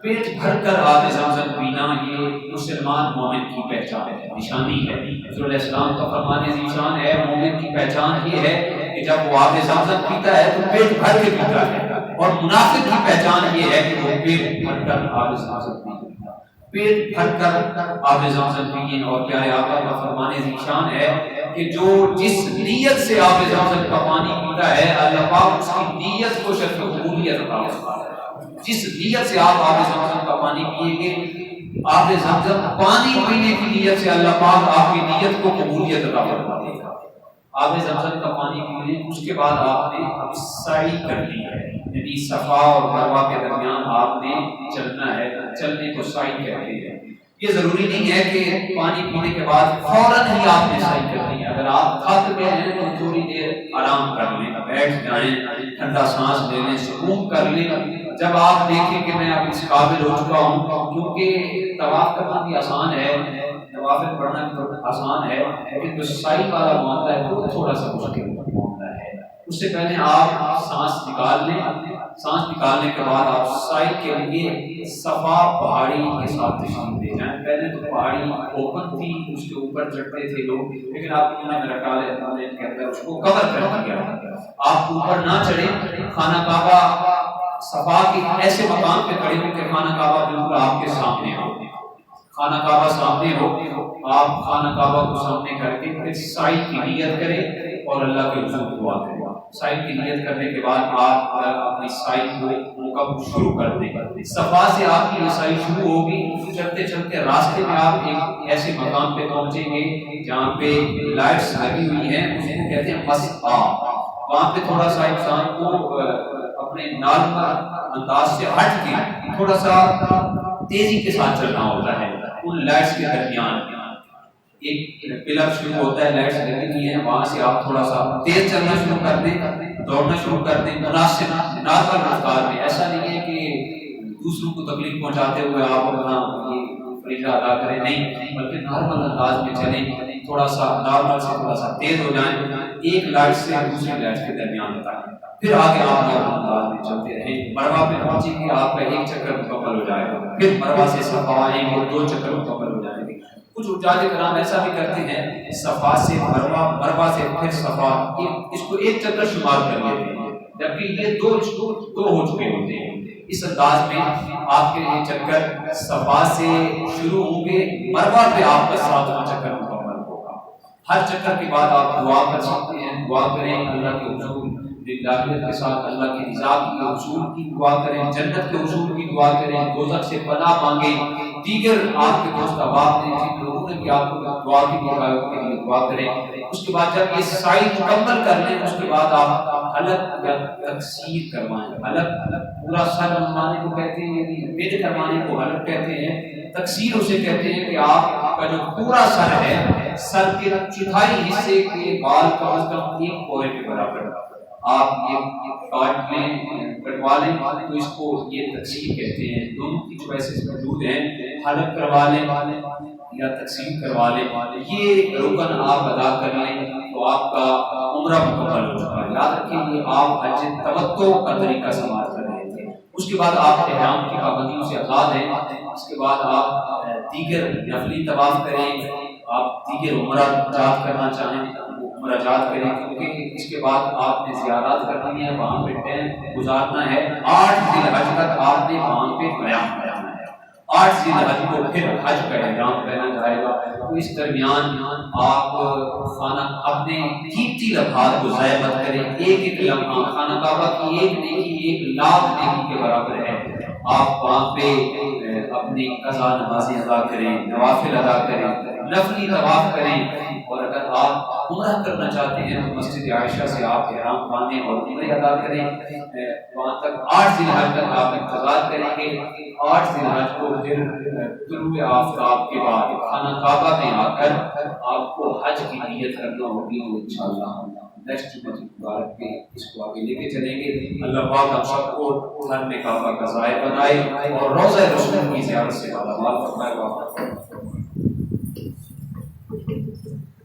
پیٹ بھر کر آب زمزم پینا یہ مسلمان مومن کی پہچان ہے، نشانی ہے. رسول علیہ السلام کا فرمان ذیشان ہے، مومن کی پہچان یہ ہے کہ جب وہ آب زمزم پیتا ہے تو پیٹ بھر کے پیتا ہے، اور منافق کی پہچان یہ ہے کہ وہ پیٹ بھر کر آب زمزم پیتا ہے. پیٹ بھر کر آب زمزم پیئیں. اور پیارے آقا کا فرمان ذیشان ہے کہ جو جس نیت سے آب زمزم کا پانی پیتا ہے اللہ پاک اس کی نیت کو شرف قبولیت عطا فرماتا ہے. جس نیت سے آپ آب زمزم کا پانی پیئیں گے، آب زمزم پانی پینے کی نیت سے اللہ پاک آپ کی نیت کو قبولیت عطا فرماتا ہے. آب زمزم کا پانی پی لیں، اس کے بعد آپ نے سعی کرنی ہے، یعنی صفا اور مروہ کے درمیان آپ نے چلنا ہے. چلنے کو سعی کہتے ہیں. یہ ضروری نہیں ہے کہ پانی پینے کے بعد فوراً ہی آپ نے سعی کرنی ہے. اگر آپ تھک گئے ہیں تو تھوڑی دیر آرام کر لیں، بیٹھ جائیں، ٹھنڈا سانس لے لیں، سکون کر لیں. جب آپ دیکھیں کہ میں اب اس قابل ہو چکا ہوں، کیونکہ طواف کرنا بھی آسان ہے، نوافل پڑھنا بھی آسان ہے، لیکن جو سعی والا معاملہ ہے وہ تھوڑا سا مشکل معاملہ ہے. اس سے پہلے آپ سانس نکال لیں. سانس نکالنے کے بعد آپ سعی کے لیے صفا پہاڑی کے ساتھ تشریف لے جائیں. پہلے تو پہاڑی اوپن تھی، اس کے اوپر چڑھتے تھے لوگ، لیکن آپ نے میرا خیال ہے کے اندر اس کو کور کر دیا. آپ اوپر نہ چڑھیں. خانہ کعبہ صفا کے ایسے مقام پہ کھڑے ہو کہ خانہ کعبہ بالکل آپ کے سامنے ہو. خانہ کعبہ سامنے ہو، آپ خانہ کعبہ کو سامنے کر کے پھر سعی کی نیت کریں اور اللہ کے حضور دعا کریں. سعی کی نیت کرنے کے بعد آپ اپنی سعی کو شروع کر دیں. صفا سے آپ کی سعی شروع ہوگی. چلتے چلتے راستے میں آپ ایک ایسے مقام پہ پہنچیں گے جہاں پہ لائٹس لگی ہوئی ہیں، اس کو کہتے ہیں مسعی. وہاں پہ تھوڑا سا انسان کو اپنے نارمل انداز سے ہٹ کے تھوڑا سا تیزی کے ساتھ چلنا ہوتا ہے. ان لائٹس کے درمیان ایک پلر شروع ہوتا ہے، لائٹس لگی ہوئی ہیں، وہاں سے آپ تھوڑا سا تیز چلنا شروع کر دیں، دوڑنا شروع کر دیں مناسب نارمل رفتار میں. ایسا نہیں ہے کہ دوسروں کو تکلیف پہنچاتے ہوئے آپ اپنا یہ فریضہ ادا کریں، نہیں، بلکہ نارمل انداز میں چلیں. تھوڑا سا نارمل سے تھوڑا سا تیز ہو جائیں، ایک لائٹ سے دوسری لائٹ کے درمیان بتائیں. پھر آگے آپ نارمل انداز میں چلتے رہیں. مروہ پہ پہنچیں گے، آپ کا ایک چکر مکمل ہو جائے گا. پھر مروہ سے صفا آئیں گے، 2 چکر مکمل ہو جائیں گے. کچھ حجاج کرام ایسا بھی کرتے ہیں، صفا سے مروہ، مروہ سے پھر صفا، اس کو ایک چکر شمار کر لیتے ہیں، جبکہ یہ دو ہو چکے ہوتے ہیں. اس انداز میں آپ کے یہ چکر صفا سے شروع ہوں گے، مروہ پہ آپ کا 7واں چکر مکمل ہوگا. ہر چکر کے بعد آپ دعا کر سکتے ہیں. دعا کریں اللہ کے حضور دلالیت کے ساتھ، اللہ کی رضا کی حصول کی دعا کریں، جنت کے حصول کی دعا کریں، دوزخ سے پناہ مانگیں. دیگر آپ کے دوست احباب نے جن لوگوں نے بھی آپ کو دعا کی موقع کے لیے دعا کریں. اس کے بعد جب یہ سعی مکمل کر لیں، اس کے بعد آپ حلق یا تقصیر کروائیں. حلق پورا سر منوانے کو کہتے ہیں، یعنی پیٹ کروانے کو حلق کہتے ہیں. تقصیر اسے کہتے ہیں کہ آپ کا جو پورا سر ہے، سر کے چوتھائی حصے کے بال کم از کم 1 پورے کے برابر آپ یہ کاٹ لیں، کٹوا لیں، تو اس کو یہ تقسیم کہتے ہیں. دونوں کی چوائسز موجود ہیں، حلق کروا لیں یا تقسیم کروا لیں. یہ رکن آپ ادا کر لیں تو آپ کا عمرہ مکمل ہو چکا ہے. یاد رکھیں یہ آپ حج تمتع کا طریقہ سماعت کر رہے تھے. اس کے بعد آپ احرام کی پابندیوں سے آزاد ہیں. اس کے بعد آپ دیگر نفلی طواف کریں. آپ دیگر عمرہ جات کرنا چاہیں عمرہ جات کریں، کیونکہ اس کے بعد آپ نے زیارات کرنی ہے، وہاں پہ ٹائم گزارنا ہے. 8 ذی الحج تک آپ نے وہاں پہ قیام کرنا ہے. 8 ذی الحج کو پھر حج کا احرام پہنا جائے گا. تو اس درمیان آپ خانہ اپنے قیمتی لمحات کو ضائع مت کریں. ایک لمحہ خانہ کعبہ کی ایک نیکی 1 لاکھ نیکی کے برابر ہے. آپ وہاں پہ اپنی قضا نمازیں ادا کریں، نوافل ادا کریں، نفلی طواف کریں. اور اگر آپ عمرہ کرنا چاہتے ہیں تو مسجد عائشہ سے آپ احرام باندھیں اور عمرہ ادا کریں. وہاں تک 8 ذی الحج تک آپ انتظار کریں گے. 8 ذی الحج کو پھر طلوع آفتاب کے بعد خانہ کعبہ میں آ کر آپ کو حج کی نیت کرنا ہوگی. انشاءاللہ نیکسٹ جمعہ مبارک پہ اس کو آگے لے کے چلیں گے. اللہ پاک ہم سب کو حرم کعبہ کا ذائقہ بنائے اور روضہ رسول کی زیارت سے مالا مال فرمائے.